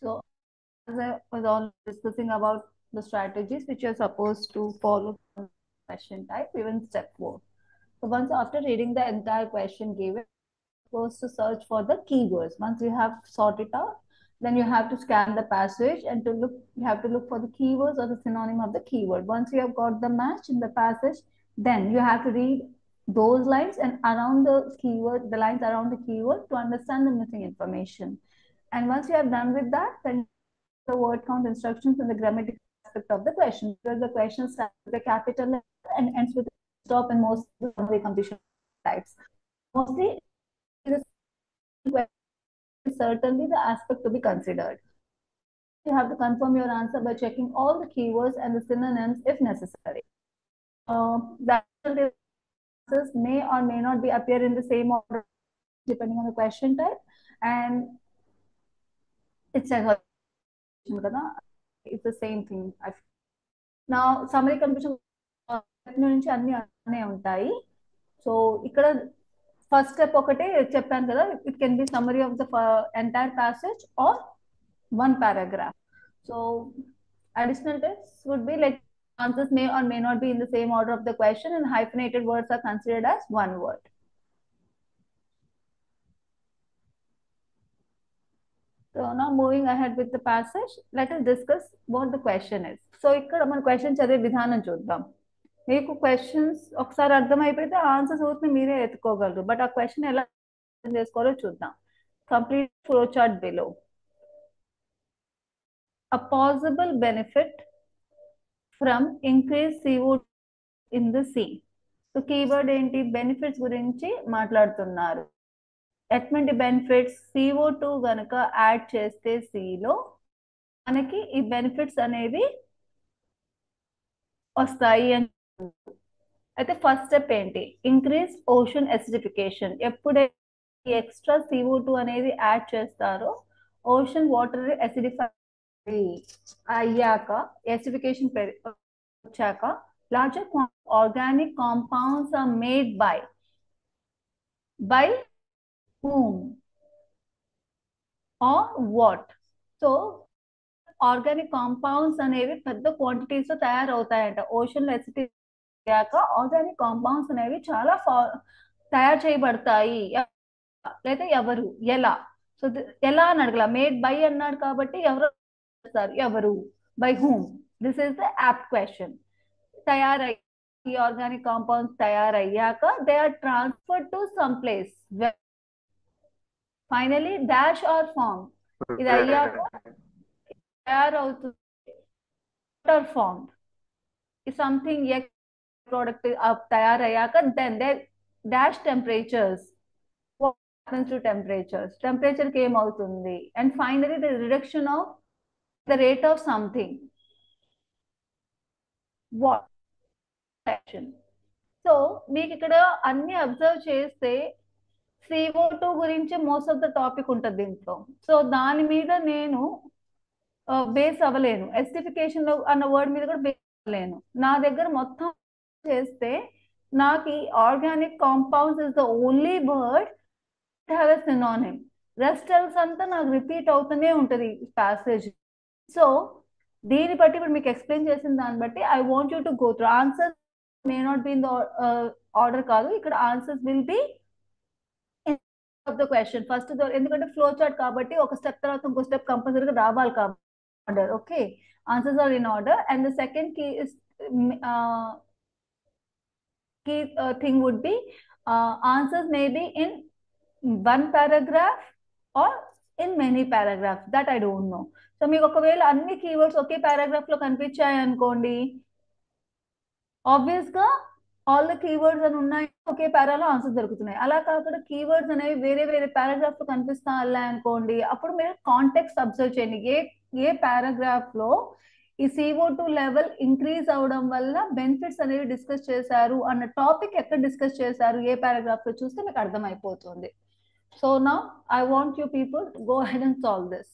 So as I was all discussing about the strategies which you're supposed to follow on question type, even step 4. So once after reading the entire question given, goes to search for the keywords. Once you have sorted it out, then you have to scan the passage and to look, you have to look for the keywords or the synonym of the keyword. Once you have got the match in the passage, then you have to read those lines and around the keyword, the lines around the keyword to understand the missing information. And once you have done with that, then the word count instructions and the grammatical aspect of the question. Because the question starts with a capital letter and ends with a stop in most of the completion types. Mostly, this is certainly the aspect to be considered. You have to confirm your answer by checking all the keywords and the synonyms if necessary. The answers may or may not be appear in the same order depending on the question type, and it's a it's the same thing. Now, summary conclusion నుంచి అన్ని అనే ఉంటాయి. So ఇక్కడ first step ఒకటే చెప్పాను కదా, it can be summary of the entire passage or one paragraph. So additional tips would be like answers may or may not be in the same order of the question, and hyphenated words are considered as one word. So now moving ahead with the passage, let us discuss what the question is. So ఇక్కడ మన question చదివే విధానం చూద్దాం. మీకు questions ఒకసారి అర్థమైపోతే answers అవుతుంది మీరే ఎత్తుకోగలరు, but ఆ క్వశ్చన్ ఎలా చేసుకోవాలో చూద్దాం. Complete flow chart below. A possible benefit from increased CO2 in the sea. So keyword ఏంటి? బెనిఫిట్స్ గురించి మాట్లాడుతున్నారు. ఎటువంటి బెనిఫిట్స్? CO2 గనక యాడ్ చేస్తే సీలో మనకి ఈ బెనిఫిట్స్ అనేవి వస్తాయి అని. అయితే ఫస్ట్ స్టెప్ ఏంటి? Increase ocean acidification. ఎప్పుడైతే ఎక్స్ట్రా CO2 అనేది యాడ్ చేస్తారో ఓషన్ వాటర్ ఎసిడిఫై అయ్యాక, ఎసిడిఫికేషన్ వచ్చాక larger organic compounds are made by whom or what? So organic compounds అనేవి పెద్ద క్వాంటిటీస్ లో తయారవుతాయంట. ఓషన్ లో ఎసిడిఫై అయ్యాక ఆర్గానిక్ కాంపౌండ్స్ అనేవి చాలా తయారు చేయబడతాయి. లేదా ఎవరు, ఎలా? సో ఎలా అని అడగల, మేడ్ బై అన్నాడు కాబట్టి ఎవరు చేస్తారు, ఎవరు, by whom. This is the apt question. తయారై ఈ ఆర్గానిక్ కాంపౌండ్స్ తయారయ్యాక they are transferred to some place. Finally dash are form. ఇది అయ్యాక తయారవుతుంది ఆర్ ఫార్మ్. సంథింగ్ ప్రోడక్ట్ తయారయ్యాక then they dash temperatures. To temperatures, temperature కి ఏమవుతుంది? And finally the reduction of the rate of something. What? So మీకు ఇక్కడ అన్ని observe చేస్తే CO2 గురించి మోస్ట్ ఆఫ్ ద టాపిక్ ఉంటుంది దీంట్లో. సో దాని మీద నేను బేస్ అవ్వలేను. ఎసిడిఫికేషన్ అన్న వర్డ్ మీద కూడా బేస్ అవ్వలేను. నా దగ్గర మొత్తం చేస్తే నాకు ఈ organic compounds is the only word have a synonym. Rest else అంతా నాకు రిపీట్ అవుతూనే ఉంటది ప్యాసేజ్. సో దీన్ని బట్టి ఇప్పుడు మీకు ఎక్స్ప్లెయిన్ చేసిన దాన్ని బట్టి I want you to go through. Answer may not be in the order కాదు, ఇక్కడ answers will be of the question. First ఎందుకంటే ఫ్లో చార్ట్ కాబట్టి ఒక స్టెప్ తర్వాత ఇంకో స్టెప్ కంపల్సరీగా రావాలి కాబట్టి order. Okay, answers are in order. And the second key is key thing would be answers may be in one paragraph or in many paragraphs. That I don't know. So మీకు ఒకవేళ అన్ని keywords ఒకే paragraph లో కనిపించాయి అనుకోండి, obvious గా all the keywords అని ఉన్నాయి, ఒకే పారాలో answer దొరుకుతున్నాయి. అలా కాకుండా కీవర్డ్స్ అనేవి వేరే వేరే పారాగ్రాఫ్ లో కనిపిస్తా అనుకోండి, అప్పుడు మీరు కాంటెక్స్ట్ అబ్జర్వ్ చేయండి. ఏ పారాగ్రాఫ్ లో ఈ CO2 లెవెల్ ఇంక్రీజ్ అవడం వల్ల బెనిఫిట్స్ అనేవి డిస్కస్ చేశారు అన్న టాపిక్ ఎక్కడ డిస్కస్ చేశారు, ఏ పారాగ్రాఫ్ లో చూస్తే మీకు అర్థమైపోతుంది. So now I want you people go ahead and solve this.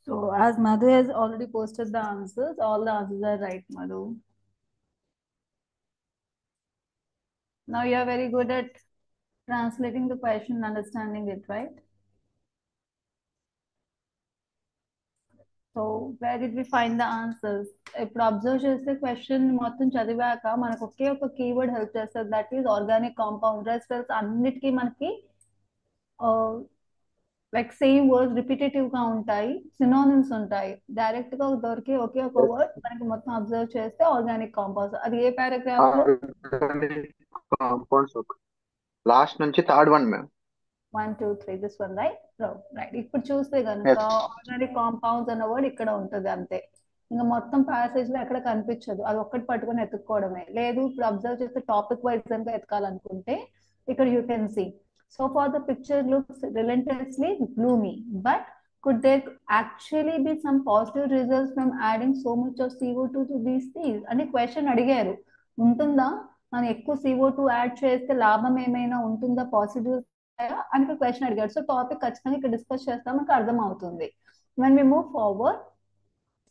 So as Madhu has already posted the answers, all the answers are right, Madhu. Now you are very good at translating the question and understanding it, right? So where did we find the answers? ఇప్పుడు observe చేస్తే question మొత్తం చదివాక మనకు ఒకే ఒక keyword help చేస్తుంది, that is organic compound. Rest అన్నిటికీ మనకి లైక్ సేమ్ వర్డ్స్ రిపిటేటివ్ గా ఉంటాయి, సినోనిమ్స్ ఉంటాయి. డైరెక్ట్ గా దొరికే ఒకే ఒక వర్డ్ మనకి మొత్తం అబ్జర్వ్ చేస్తే ఆర్గానిక్ కాంపౌండ్స్. అది ఏ పారాగ్రాఫ్ లో? కాంపౌండ్స్ లాస్ట్ నుంచి third one ma'am. 1 2 3 this one, right? Right. ఇప్పుడు చూస్తే కనుక ఆర్గానిక్ కాంపౌండ్స్ అన్న వర్డ్ ఇక్కడ ఉంటుంది అంతే. ఇంకా మొత్తం ప్యాసేజ్ లో ఎక్కడ కనిపించదు, అది ఒక్కటి పట్టుకొని ఎత్తుక్కోవడమే. లేదు ఇప్పుడు అబ్జర్వ్ చేస్తే టాపిక్ వైజ్ కనుక ఎతకాలనుకుంటే ఇక్కడ you can see. So far the picture looks relentlessly gloomy, but could there actually be some positive results from adding so much of CO2 to these things అని క్వశ్చన్ అడిగారు. ఉంటుందా, మనం ఎక్కువ CO2 add చేస్తే లాభం ఏమైనా ఉంటుందా, పాజిటివ్ అని క్వశ్చన్ అడిగాడు. సో టాపిక్ ఖచ్చితంగా ఇక్కడ డిస్కస్ చేస్తాం, మనకు అర్థం అవుతుంది. వెన్ వి మూవ్ ఫార్వర్డ్,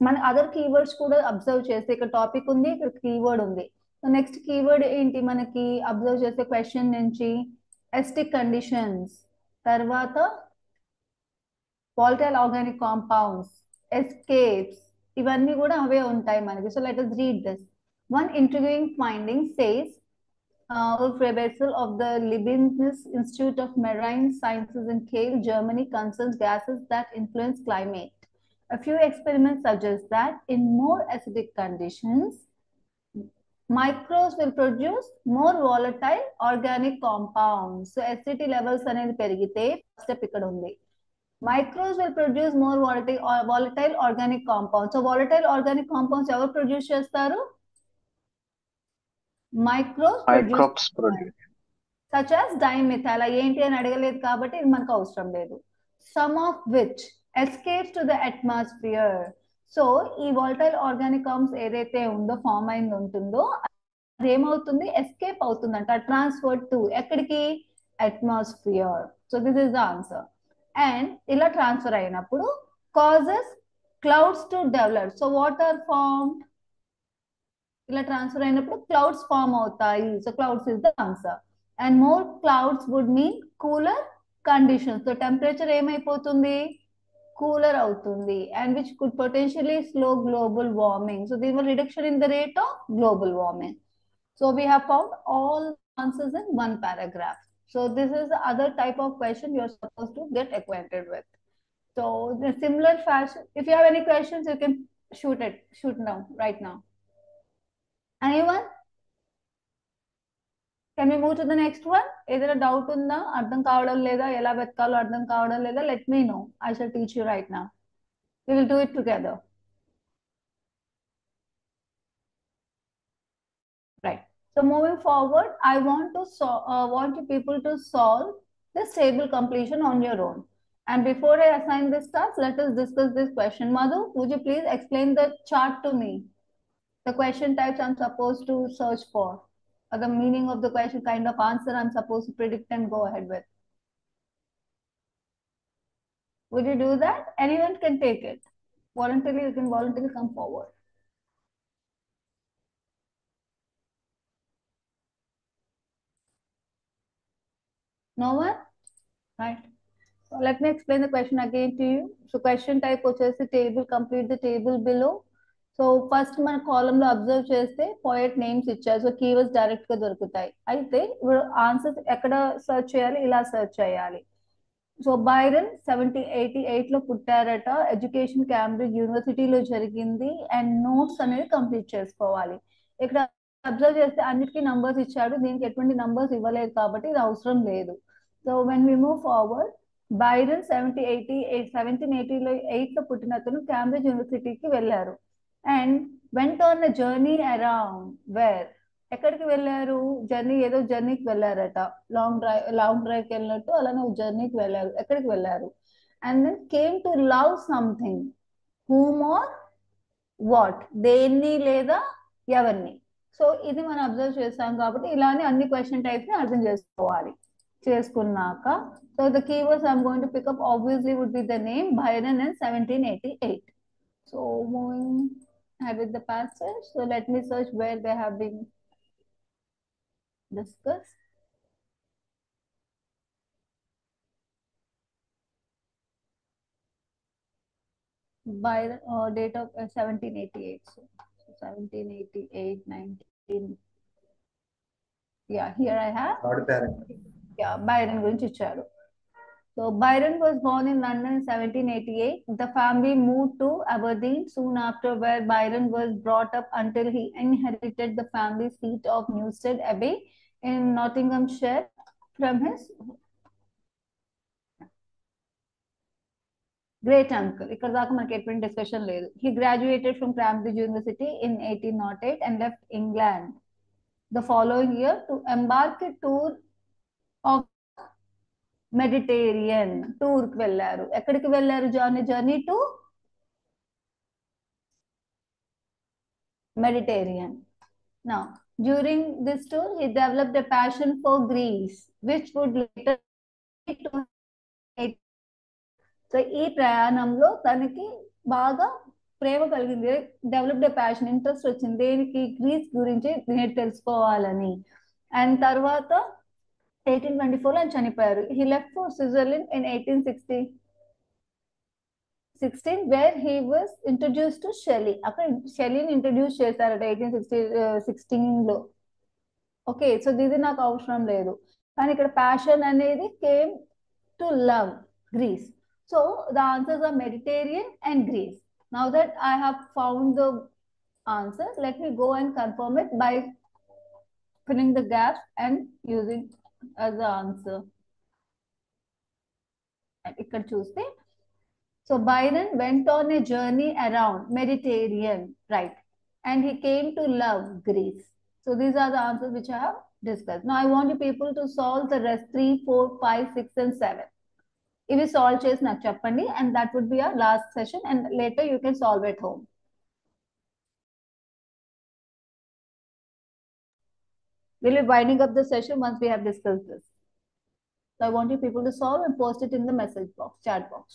మన అదర్ కీవర్డ్స్ కూడా అబ్జర్వ్ చేస్తే ఇక్కడ టాపిక్ ఉంది, ఇక్కడ కీవర్డ్ ఉంది. సో నెక్స్ట్ కీవర్డ్ ఏంటి మనకి అబ్జర్వ్ చేసే క్వశ్చన్ నుంచి? ఎస్టిక్ కండిషన్స్, తర్వాత volatile organic compounds, escapes, ఇవన్నీ కూడా అవే ఉంటాయి మనకి. So let us read this. One intriguing finding says Ulf Rebetzel of the Leibniz Institute of Marine Sciences in Kiel, Germany, concerns gases that influence climate. A few experiments suggest that in more acidic conditions, microbes will produce more volatile organic compounds. So acidity levels అనేది పెరిగితే first step ఇక్కడ ఉంది. Microbes will produce more volatile organic compounds. So volatile organic compounds ఎవరు produce చేస్తారు? Microbes produce such as dimethyl. ఏంటి అని అడగలేదు కాబట్టి ఇది మనకు అవసరం లేదు. Some of which escapes to the atmosphere. So ఈ volatile organic compounds ఏదైతే ఉందో ఫామ్ అయింది ఉంటుందో అది ఏమవుతుంది? ఎస్కేప్ అవుతుందంట, ట్రాన్స్ఫర్ టు ఎక్కడికి? Atmosphere. So this is the answer. And ఇలా ట్రాన్స్ఫర్ అయినప్పుడు causes clouds to develop. So what are formed? ఇలా ట్రాన్స్ఫర్ అయినప్పుడు క్లౌడ్స్ ఫామ్ అవుతాయి. So clouds is the answer. And more clouds would mean cooler conditions. So temperature ఏమైపోతుంది? Cooler అవుతుంది. And which could potentially slow global warming. So దీని వల్ల reduction in the rate of global warming. So we have found all answers in one paragraph. So this is the other type of question you're supposed to get acquainted with. So the similar fashion, if you have any questions, you can shoot now, right now. Anyone? Can we move to the next one? ఏదైనా doubt ఉందా? అర్థం కావడం లేదా, ఎలా వెతకాలో అర్థం కావడం లేదా? Let me know. I shall teach you right now. We will do it together. Right. So moving forward, I want you people to solve this table completion on your own. And before I assign this task, let us discuss this question. Madhu, would you please explain the chart to me? The question types I'm supposed to search for, or the meaning of the question, kind of answer I'm supposed to predict and go ahead with. Would you do that? Anyone can take it. Voluntarily, you can voluntarily come forward. No one? Right. So let me explain the question again to you. So question type వచ్చేసి table, complete the table below. So first మన column లో observe చేస్తే poet names ఇచ్చారు. So keywords direct గా దొరుకుతాయి. అయితే ఇప్పుడు answers ఎక్కడ సర్చ్ చేయాలి? ఇలా సర్చ్ చేయాలి. సో బైరన్ 1788 లో పుట్టారట. ఎడ్యుకేషన్ క్యాంబ్రిడ్జ్ యూనివర్సిటీలో జరిగింది. అండ్ నోట్స్ అనేది కంప్లీట్ చేసుకోవాలి. ఇక్కడ అబ్జర్వ్ చేస్తే అన్నిటికీ నంబర్స్ ఇచ్చాడు, దీనికి ఎటువంటి నంబర్స్ ఇవ్వలేదు కాబట్టి ఇది అవసరం లేదు. So when we move forward, Byron 1788 లో పుట్టిన అతను క్యాంబ్రిడ్జ్ యూనివర్సిటీకి వెళ్ళారు. And went on journey around where. ఎక్కడికి వెళ్ళారు? ఏదో జర్నీకి వెళ్ళారట. లాంగ్ డ్రైవ్ కి వెళ్ళినట్టు అలానే జర్నీకి వెళ్ళారు. ఎక్కడికి వెళ్ళారు? And then came to love something. Whom or what? దేన్ని లేదా ఎవరిని? సో ఇది మనం అబ్జర్వ్ చేస్తాం కాబట్టి ఇలానే అన్ని క్వశ్చన్ టైప్స్ ని అర్థం చేసుకోవాలి. చేసుకున్నాక, so the keywords I'm going to pick up obviously would be the name Byron in 1788. So moving ahead with the passage, so let me search where they have been discussed. By date of 1788. So 1788, 19. Yeah, here I have. Third parent. Yeah, Byron గురించి ఇచ్చారు. So Byron was born in London in 1788. The family moved to Aberdeen soon after, where Byron was brought up until he inherited the family seat of Newstead Abbey in Nottinghamshire from his great uncle. ఇక్కడ దాకా మనకి ఎటువంటి discussion లేదు. He graduated from Cambridge University in 1808 and left England the following year to embark a tour of Mediterranean tour కి వెళ్ళారు. ఎక్కడికి వెళ్ళారు? Journey to Mediterranean. Now, during this tour, he developed a passion for Greece, which would later lead to. So ఈ ప్రయాణంలో తనకి బాగా ప్రేమ కలిగింది, developed passion, interest వచ్చింది దేనికి? గ్రీస్ గురించి నేను తెలుసుకోవాలని. అండ్ తర్వాత 1824 ఆయన చనిపోయారు. He left for Switzerland in 1816 where he was introduce to Shelley. అక్కడ షెల్లీని ఇంట్రడ్యూస్ చేశారట 1816లో. ఓకే, సో ఇది నాకు అవసరం లేదు, కానీ ఇక్కడ ప్యాషన్ అనేది came to love Greece. So the answers are Mediterranean and Greece. Now that I have found the answer, let me go and confirm it by filling the gaps and using as the answer. And ఇక్కడ చూస్తే, so Byron went on a journey around Mediterranean, right? And he came to love Greece. So these are the answers which I have discussed. Now I want you people to solve the rest 3, 4, 5, 6 and 7. ఇవి solve చేసి నాకు చెప్పండి, and that would be our last session, and later you can solve at home. We'll be winding up the session once we have discussed this. So I want you people to solve and post it in the message box, chat box.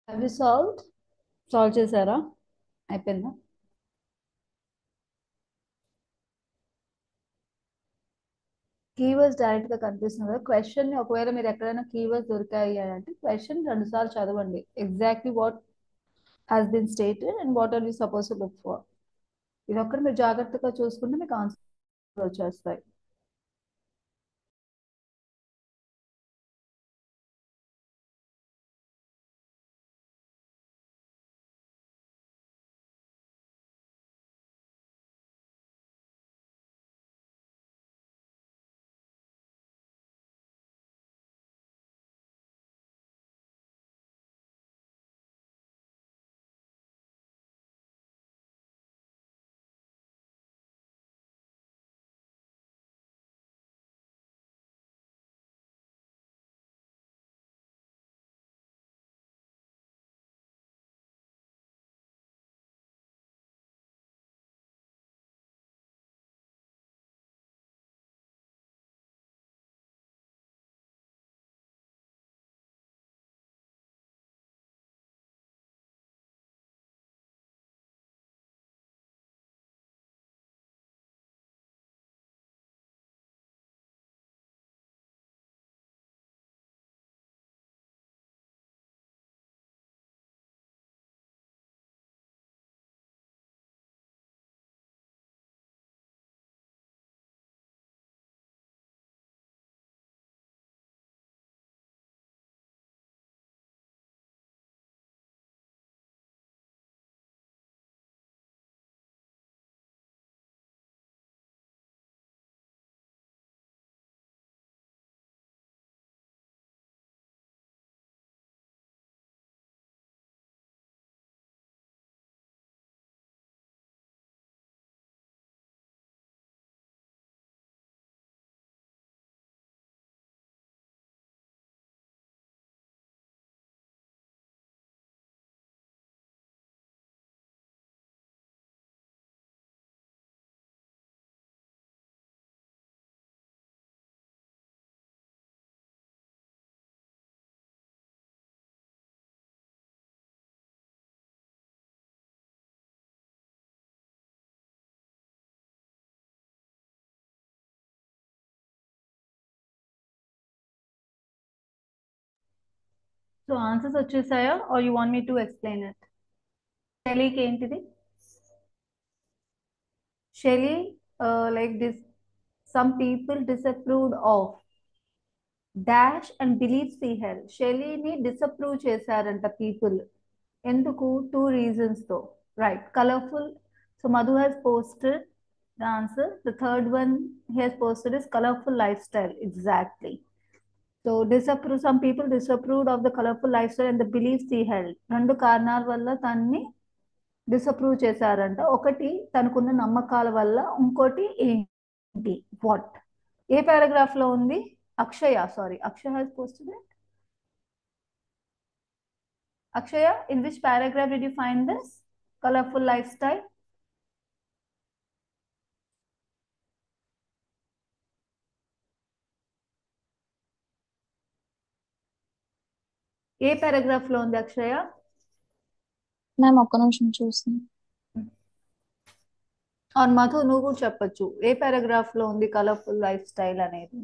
Have you solve చేశారా? అయిపోయిందా? Keywords direct గా కనిపిస్తుంది కదా question ని, ఒకవేళ మీరు ఎక్కడైనా keywords దొరికాయి అని అంటే క్వశ్చన్ రెండు సార్లు చదవండి. Exactly what has been stated and what are you suppose to look for. ఇది ఒక్కటి మీరు జాగ్రత్తగా చూసుకుంటే మీకు ఆన్సర్ వచ్చేస్తాయి. సో ఆన్సర్స్ వచ్చేసాయా or you want me to explain it? షెలీకి ఏంటిది? Shelley like this, some people disapproved of dash and believes he held. షెలీని డిసప్రూవ్ చేశారంట పీపుల్. ఎందుకు? టూ రీజన్స్ తో. Right, colourful. So Madhu has posted the answer. The third one he has posted is colorful lifestyle. Exactly. So disapprove, some people disapproved of the colourful life style and the beliefs he held. రెండు కారణాల వల్ల తన్ని disapprove చేశారంట. ఒకటి తనకున్న నమ్మకాల వల్ల, ఇంకోటి ఏంటి, వాట్? ఏ పారాగ్రాఫ్ లో ఉంది? Akshaya, sorry, Akshaya has posted it. Akshaya, in which paragraph did you find this colourful life style? ఏ పారాగ్రాఫ్ లో ఉంది అక్షయ? మ్యామ్ ఒక్క నిమిషం చూస్తాను. అవును మధు, నువ్వు కూడా చెప్పొచ్చు ఏ పారాగ్రాఫ్ లో ఉంది కలర్ఫుల్ లైఫ్ స్టైల్ అనేది.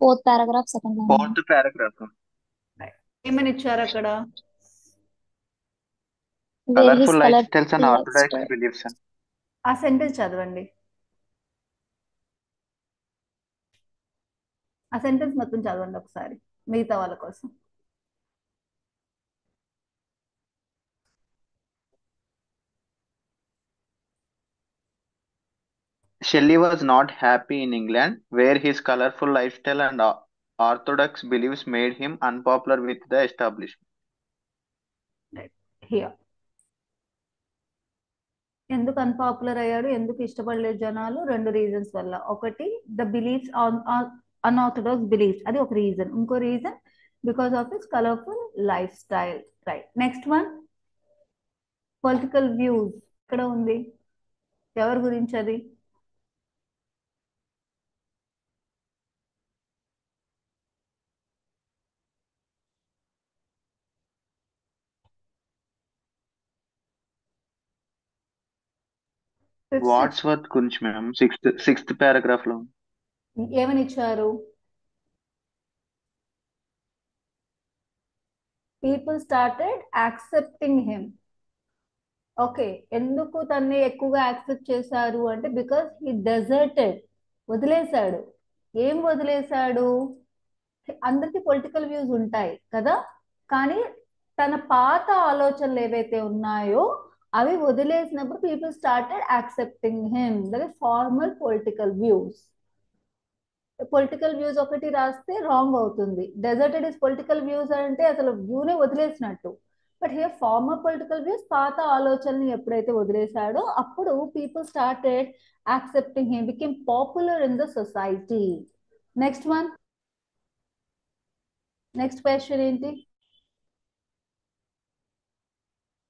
Fourth paragraph second line. Fourth paragraph. ఏమని ఇచ్చారు అక్కడ? Where his colourful life colourful styles and orthodox lifestyle. Beliefs. ఆ సెంటెన్స్ చదవండి. ఆ సెంటెన్స్ మొత్తం చదవండి ఒకసారి మిగతా వాళ్ళ కోసం. Shelley was not happy in England, where his colorful lifestyle and orthodox beliefs made him unpopular with the establishment. Here ఎందుకు అన్పాపులర్ అయ్యాడు, ఎందుకు ఇష్టపడలేదు జనాలు? రెండు రీజన్స్ వల్ల. ఒకటి ద బిలీఫ్స్, అన్ఆర్థోడాక్స్ బిలీఫ్స్, అది ఒక రీజన్. ఇంకో reason because of his colourful life style. Right, next one political views. ఇక్కడ ఉంది, ఎవరి గురించి అది? ఫిఫ్త్ వాట్స్ వర్త్ గురించి మేడం సిక్స్త్ పారాగ్రాఫ్ లో ఏమని ఇచ్చారు? People started accepting him. Okay, ఎందుకు తన్ని ఎక్కువగా యాక్సెప్ట్ చేశారు అంటే బికాస్ హీ డెజర్టెడ్, వదిలేశాడు. ఏం వదిలేశాడు? అందరికి పొలిటికల్ వ్యూస్ ఉంటాయి కదా, కానీ తన పాత ఆలోచనలు ఏవైతే ఉన్నాయో అవి వదిలేసినప్పుడు people started accepting him. That formal political views. Political views ఒకటి రాస్తే రాంగ్ అవుతుంది. డెజర్టెడ్ ఇస్ పొలిటికల్ వ్యూస్ అంటే అసలు వ్యూనే వదిలేసినట్టు. But here former political views, పాత ఆలోచనని ఎప్పుడైతే వదిలేశాడో అప్పుడు people started accepting him, became popular in the society. Next one, next question ఏంటి?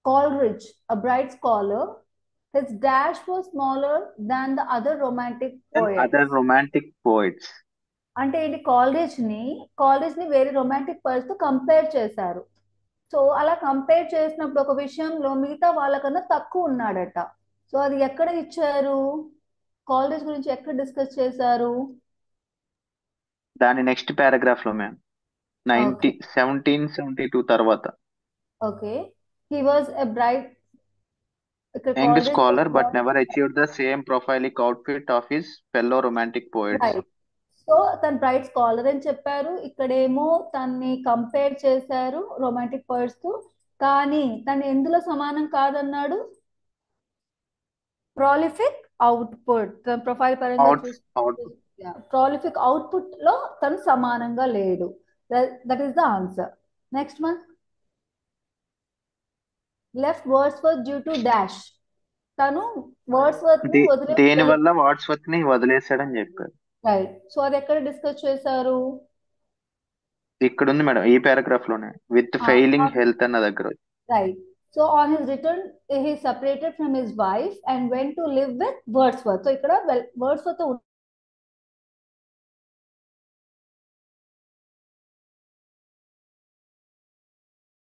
Coleridge, a bright scholar, his dash was smaller than the other romantic poets. Other romantic poets అంటే ఏంటి? College ని వేరే రొమాంటిక్ పోయిట్స్ తో compare చేశారు. So అలా compare చేసినప్పుడు ఒక విషయంలో మిగతా వాళ్ళకన్నా తక్కువ ఉన్నాడట. సో అది ఎక్కడ ఇచ్చారు? కాలేజ్ గురించి ఎక్కడ డిస్కస్ చేశారు? దాని నెక్స్ట్ పారాగ్రాఫ్ లో మ్యామ్ 1772 తర్వాత. Okay, he was a bright, ఇక్కడ young college scholar but never achieved the same prolific outfit of his fellow romantic poets. Right. So తను బ్రైట్ స్కాలర్ అని చెప్పారు, ఇక్కడేమో తన్ని కంపేర్ చేశారు రొమాంటిక్ పోయిట్స్ తో, కానీ తను ఎందులో సమానం కాదన్నాడు? Prolific output. తన ప్రొఫైల్ పరంగా చూసుకుంటే ప్రాలిఫిక్ అవుట్పుట్ లో తను సమానంగా లేడు. That is the answer. Next one, left Wordsworth due to dash. తను వర్డ్స్వర్త్ ని దేని వల్ల వాట్స్వర్త్ ని వదిలేశాడని చెప్పారు. రైట్. సో అది ఎక్కడ డిస్కస్ చేశారు? ఇక్కడ ఉంది మేడం, ఈ పారాగ్రాఫ్ లోనే, విత్ ఫెయిలింగ్ హెల్త్ అన్న దగ్గర. Right. So on his return he separated from his wife and went to live with Wordsworth. So ఇక్కడ వర్డ్స్వర్త్